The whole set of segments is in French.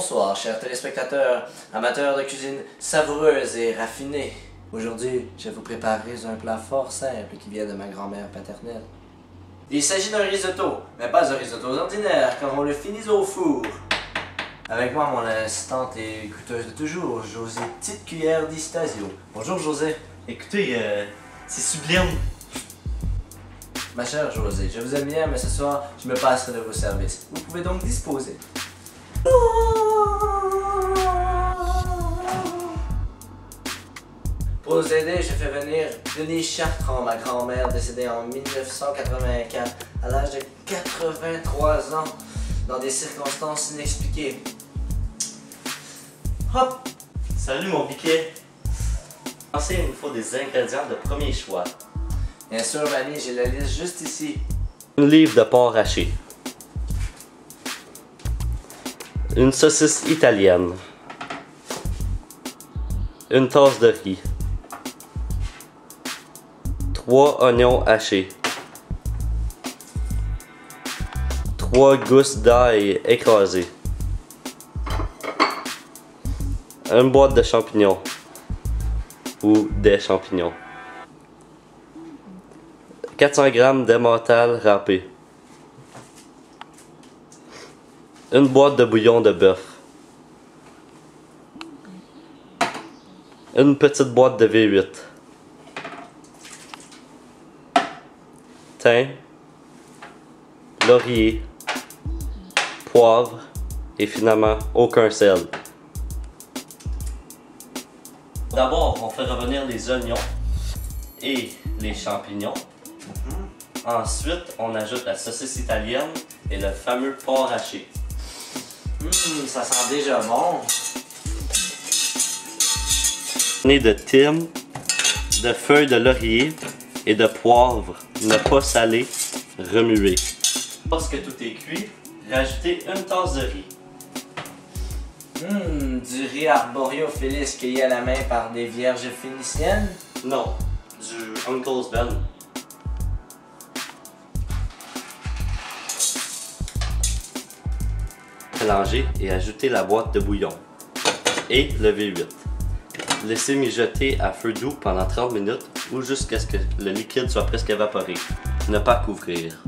Bonsoir, chers téléspectateurs, amateurs de cuisine savoureuse et raffinée. Aujourd'hui, je vais vous préparer un plat fort simple qui vient de ma grand-mère paternelle. Il s'agit d'un risotto, mais pas un risotto ordinaire, car on le finit au four. Avec moi, mon assistante et goûteuse de toujours, José Petite Cuillère d'Istasio. Bonjour José. Écoutez, c'est sublime. Ma chère José, je vous aime bien, mais ce soir, je me passerai de vos services. Vous pouvez donc disposer. Pour nous aider, je fais venir Denis Chartrand, ma grand-mère décédée en 1984, à l'âge de 83 ans, dans des circonstances inexpliquées. Hop! Salut mon biquet. Ensuite, il nous faut des ingrédients de premier choix. Bien sûr, mamie, j'ai la liste juste ici. Une livre de porc haché. Une saucisse italienne. Une tasse de riz. 3 oignons hachés. 3 gousses d'ail écrasées. Une boîte de champignons. Ou des champignons. 400 g d'emmental râpé. Une boîte de bouillon de bœuf. Une petite boîte de V8. Thym, laurier, poivre et finalement aucun sel. D'abord, on fait revenir les oignons et les champignons. Ensuite, on ajoute la saucisse italienne et le fameux porc haché. Ça sent déjà bon. De thym, de feuilles de laurier et de poivre, ne pas salé, remuer. Lorsque tout est cuit, rajoutez une tasse de riz. Du riz arborio-phyllis cueilli à la main par des vierges phéniciennes? Non, du Uncle's Ben. Mélangez et ajoutez la boîte de bouillon et le V8. Laissez mijoter à feu doux pendant 30 minutes ou jusqu'à ce que le liquide soit presque évaporé. Ne pas couvrir.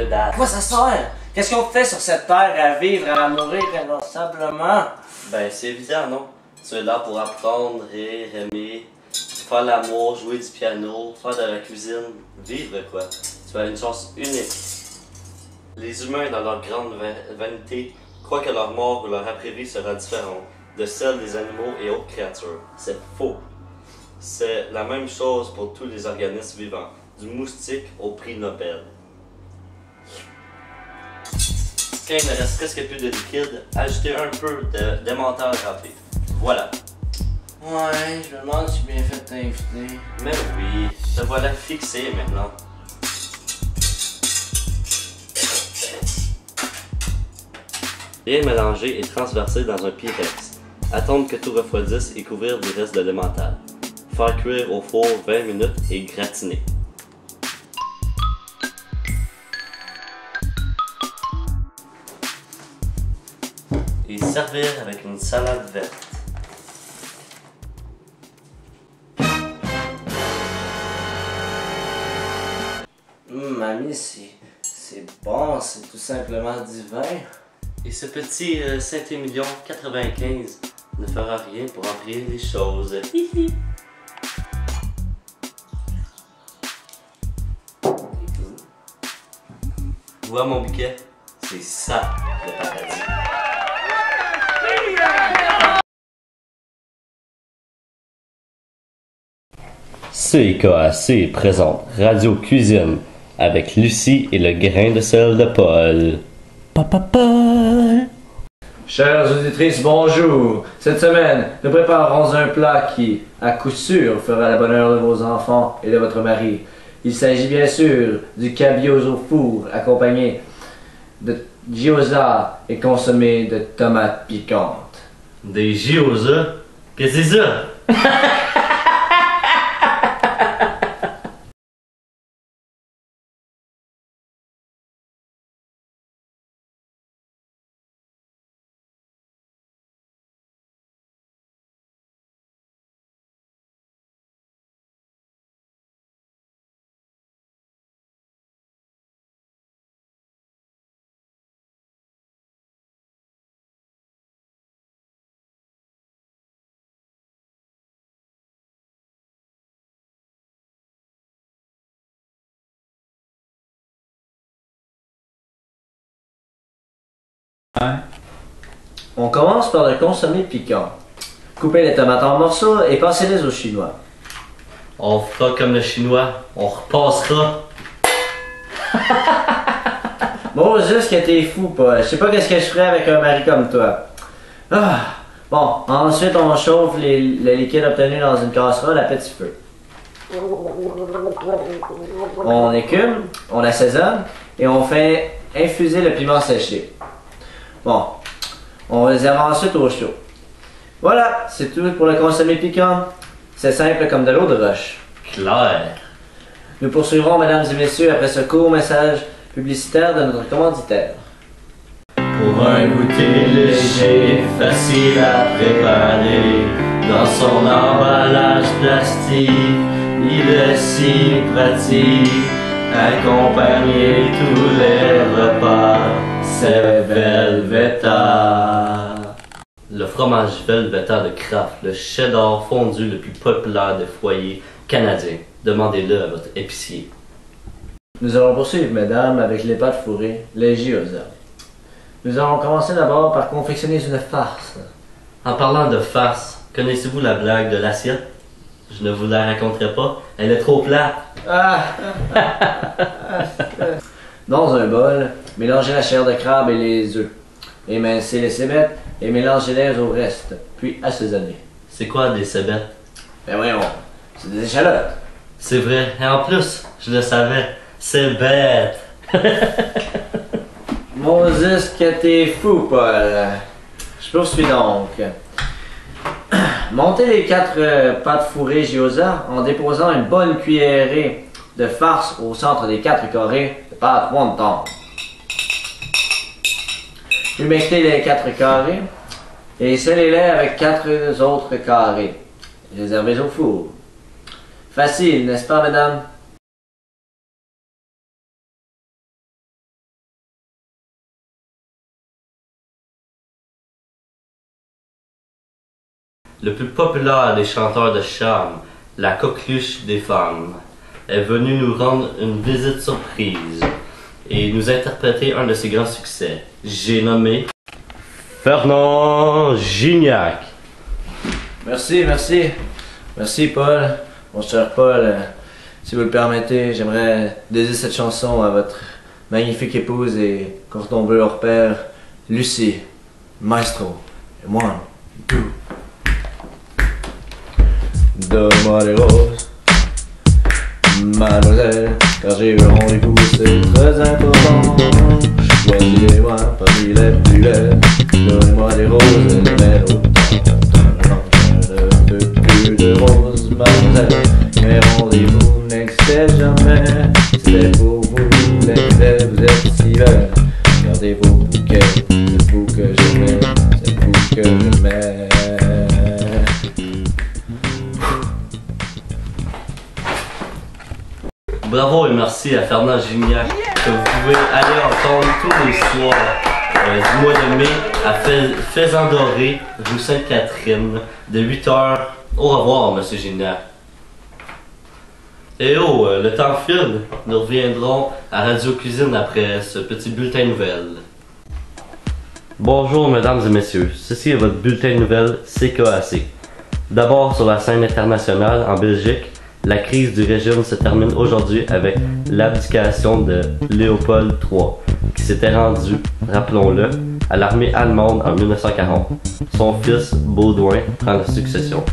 À quoi ça sert? Qu'est-ce qu'on fait sur cette terre à vivre, à mourir inlassablement? Ben c'est évident, non? Tu es là pour apprendre, rire, aimer, faire l'amour, jouer du piano, faire de la cuisine, vivre quoi. Tu as une chance unique. Les humains, dans leur grande vanité, croient que leur mort ou leur après-vie sera différente de celle des animaux et autres créatures. C'est faux. C'est la même chose pour tous les organismes vivants, du moustique au prix Nobel. Quand il ne reste presque plus de liquide, ajoutez un peu d'emmental râpé. Voilà. Ouais, je me demande si j'ai bien fait de t'inviter. Mais oui, te voilà fixé maintenant. Bien mélanger et transverser dans un Pyrex. Attendre que tout refroidisse et couvrir du reste de l'emmental. Faire cuire au four 20 minutes et gratiner. Et servir avec une salade verte. ami, c'est bon, c'est tout simplement divin. Et ce petit Saint-Émilion 95 ne fera rien pour empirer les choses. Hihi. Tu vois mon bouquet? C'est ça, le paradis. CKAC présente Radio Cuisine avec Lucie et le grain de sel de Paul. Paul. Chères auditrices, bonjour! Cette semaine, nous préparerons un plat qui, à coup sûr, fera le bonheur de vos enfants et de votre mari. Il s'agit bien sûr du cabillaud au four, accompagné de gyoza et consommé de tomates piquantes. Des gyoza? Qu'est-ce que c'est ça? On commence par le consommé piquant. Coupez les tomates en morceaux et passez-les au chinois. On fera comme le chinois, on repassera. Bon, juste que t'es fou, Paul. Je sais pas qu'est-ce que je ferais avec un mari comme toi. Ah. Bon, ensuite on chauffe le liquide obtenu dans une casserole à petit feu. On écume, on assaisonne et on fait infuser le piment séché. Bon, on réserve ensuite au chaud. Voilà, c'est tout pour le consommé piquant. C'est simple comme de l'eau de roche. Claire. Nous poursuivrons, mesdames et messieurs, après ce court message publicitaire de notre commanditaire. Pour un goûter léger, facile à préparer, dans son emballage plastique, il est si pratique. Accompagner tous les repas, c'est Velveeta. Le fromage Velveeta de Kraft, le cheddar fondu le plus populaire des foyers canadiens. Demandez-le à votre épicier. Nous allons poursuivre, mesdames, avec les pâtes fourrées, les gyoza. Nous allons commencer d'abord par confectionner une farce. En parlant de farce, connaissez-vous la blague de l'assiette? Je ne vous la raconterai pas, elle est trop plate. Dans un bol, mélangez la chair de crabe et les œufs. Émincez les cébettes et mélangez-les au reste, puis assaisonnez. C'est quoi des cébettes? Ben voyons, c'est des échalotes. C'est vrai, et en plus, je le savais, c'est bête. Moses, que t'es fou, Paul. Je poursuis donc. Montez les 4 pâtes fourrées gyoza en déposant une bonne cuillerée de farce au centre des 4 carrés de pâte wonton. Humectez les 4 carrés et scellez-les avec 4 autres carrés. Réservez au four. Facile, n'est-ce pas, mesdames? Le plus populaire des chanteurs de charme, la coqueluche des femmes, est venu nous rendre une visite surprise et nous interpréter un de ses grands succès. J'ai nommé Fernand Gignac. Merci, merci. Merci, Paul. Mon cher Paul, si vous le permettez, j'aimerais dédier cette chanson à votre magnifique épouse et cordon bleu hors pair, Lucie, maestro. Et moi, tout. Donne-moi les roses, mademoiselle, car j'ai eu rendez-vous, c'est très important. Choisissez-moi parmi les plus belles, donnez-moi des roses, les mets autant. Plus de roses, mademoiselle, mes rendez-vous n'existent jamais. C'est pour vous, l'excès, vous êtes si belle. Gardez vos bouquets, c'est vous que j'aimais, c'est vous que j'aimais. Bravo et merci à Fernand Gignac que vous pouvez aller entendre tous les soirs du mois de mai à Faisan Doré, rue Sainte-Catherine, de 8h. Au revoir, monsieur Gignac. Et oh, le temps file. Nous reviendrons à Radio Cuisine après ce petit bulletin de nouvelles. Bonjour, mesdames et messieurs. Ceci est votre bulletin de nouvelles CKAC. D'abord, sur la scène internationale, en Belgique, la crise du régime se termine aujourd'hui avec l'abdication de Léopold III, qui s'était rendu, rappelons-le, à l'armée allemande en 1940. Son fils, Baudouin, prend la succession.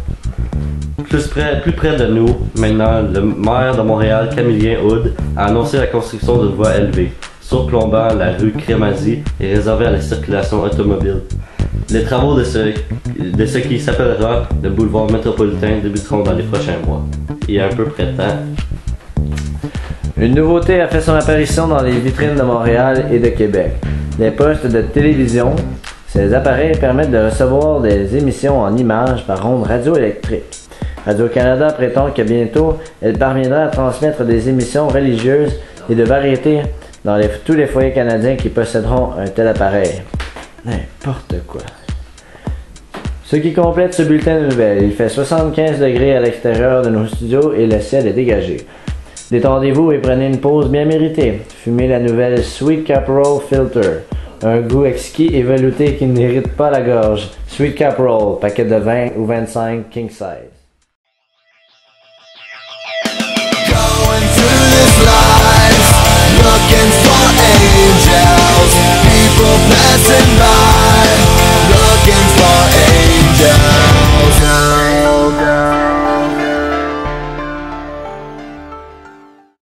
Plus près de nous, maintenant, le maire de Montréal, Camillien Houde, a annoncé la construction d'une voie élevée, surplombant la rue Crémazie et réservée à la circulation automobile. Les travaux de ce qui s'appellera le boulevard métropolitain débuteront dans les prochains mois. Il y a un peu près de temps. Une nouveauté a fait son apparition dans les vitrines de Montréal et de Québec. Les postes de télévision. Ces appareils permettent de recevoir des émissions en images par ondes radioélectriques. Radio-Canada prétend que bientôt, elle parviendra à transmettre des émissions religieuses et de variété dans tous les foyers canadiens qui posséderont un tel appareil. N'importe quoi. Ce qui complète ce bulletin de nouvelles. Il fait 75 degrés à l'extérieur de nos studios et le ciel est dégagé. Détendez-vous et prenez une pause bien méritée. Fumez la nouvelle Sweet Caporal Filter. Un goût exquis et velouté qui n'irrite pas la gorge. Sweet Caporal, paquet de 20 ou 25 king size. Looking for angels, people passing by.